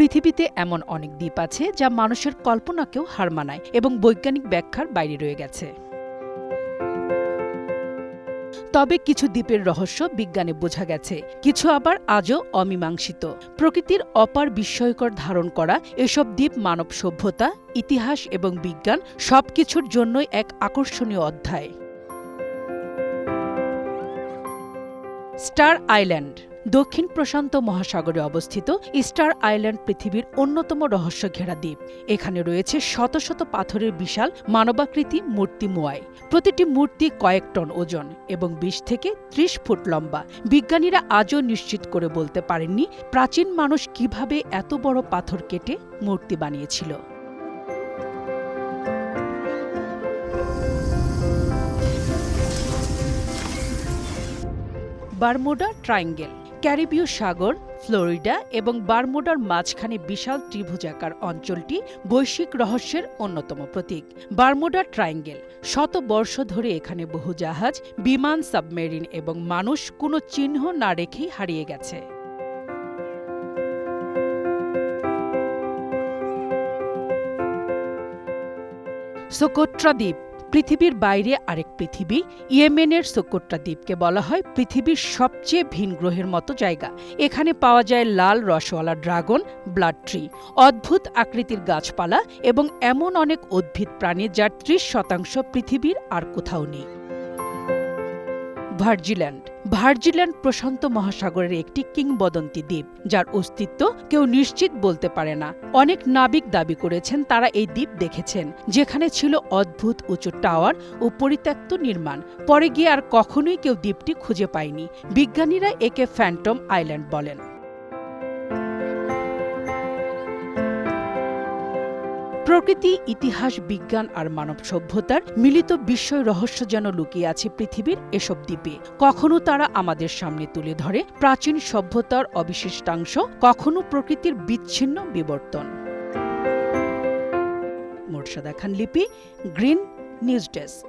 পৃথিবীতে এমন অনেক দ্বীপ আছে যা মানুষের কল্পনাকেও হার মানায় এবং বৈজ্ঞানিক ব্যাখ্যার বাইরে রয়ে গেছে। তবে কিছু দ্বীপের রহস্য বিজ্ঞানে বোঝা গেছে, কিছু আবার আজও অমীমাংসিত। প্রকৃতির অপার বিস্ময়কর ধারণ করা এসব দ্বীপ মানব সভ্যতা, ইতিহাস এবং বিজ্ঞান সবকিছুর জন্যই এক আকর্ষণীয় অধ্যায়। স্টার আইল্যান্ড দক্ষিণ প্রশান্ত মহাসাগরে অবস্থিত স্টার আইল্যান্ড পৃথিবীর অন্যতম রহস্য ঘেরা দ্বীপ। এখানে রয়েছে শত শত পাথরের বিশাল মানবাকৃতি মূর্তি মোয়াই। প্রতিটি মূর্তি কয়েক টন ওজন এবং ২০ থেকে ৩০ ফুট লম্বা। বিজ্ঞানীরা আজও নিশ্চিত করে বলতে পারেননি প্রাচীন মানুষ কিভাবে এত বড় পাথর কেটে মূর্তি বানিয়েছিল। বারমুডা ট্রায়াঙ্গেল ক্যারিবীয় সাগর, ফ্লোরিডা এবং বারমুডার মাঝখানে বিশাল ত্রিভুজাকার অঞ্চলটি বৈশ্বিক রহস্যের অন্যতম প্রতীক। বারমুডা ট্রায়াঙ্গেল শত বর্ষ ধরে এখানে বহু জাহাজ, বিমান, সাবমেরিন এবং মানুষ কোনো চিহ্ন না রেখেই হারিয়ে গেছে। সোকোট্রা দ্বীপ পৃথিবীর বাইরে আরেক পৃথিবী। ইয়েমেনের সোকোট্রা দ্বীপকে বলা হয় পৃথিবীর সবচেয়ে ভিন গ্রহের মতো জায়গা। এখানে পাওয়া যায় লাল রসওয়ালা ড্রাগন, ব্লাড ট্রি, অদ্ভুত আকৃতির গাছপালা এবং এমন অনেক উদ্ভিদ প্রাণী যার ৩০% পৃথিবীর আর কোথাও নেই। ভার্জিল্যান্ড প্রশান্ত মহাসাগরের একটি কিংবদন্তি দ্বীপ, যার অস্তিত্ব কেউ নিশ্চিত বলতে পারে না। অনেক নাবিক দাবি করেছেন তারা এই দ্বীপ দেখেছেন, যেখানে ছিল অদ্ভুত উঁচু টাওয়ার ও পরিত্যক্ত নির্মাণ। পরে গিয়ে আর কখনোই কেউ দ্বীপটি খুঁজে পায়নি। বিজ্ঞানীরা একে ফ্যান্টম আইল্যান্ড বলেন। প্রকৃতি, ইতিহাস, বিজ্ঞান আর মানব সভ্যতার মিলিত বিস্ময় রহস্য যেন লুকিয়ে আছে পৃথিবীর এসব দ্বীপে। কখনো তারা আমাদের সামনে তুলে ধরে প্রাচীন সভ্যতার অবিশিষ্টাংশ, কখনো প্রকৃতির বিচ্ছিন্ন বিবর্তন। মোর্শেদা খান লিপি, গ্রিন নিউজ ডেস্ক।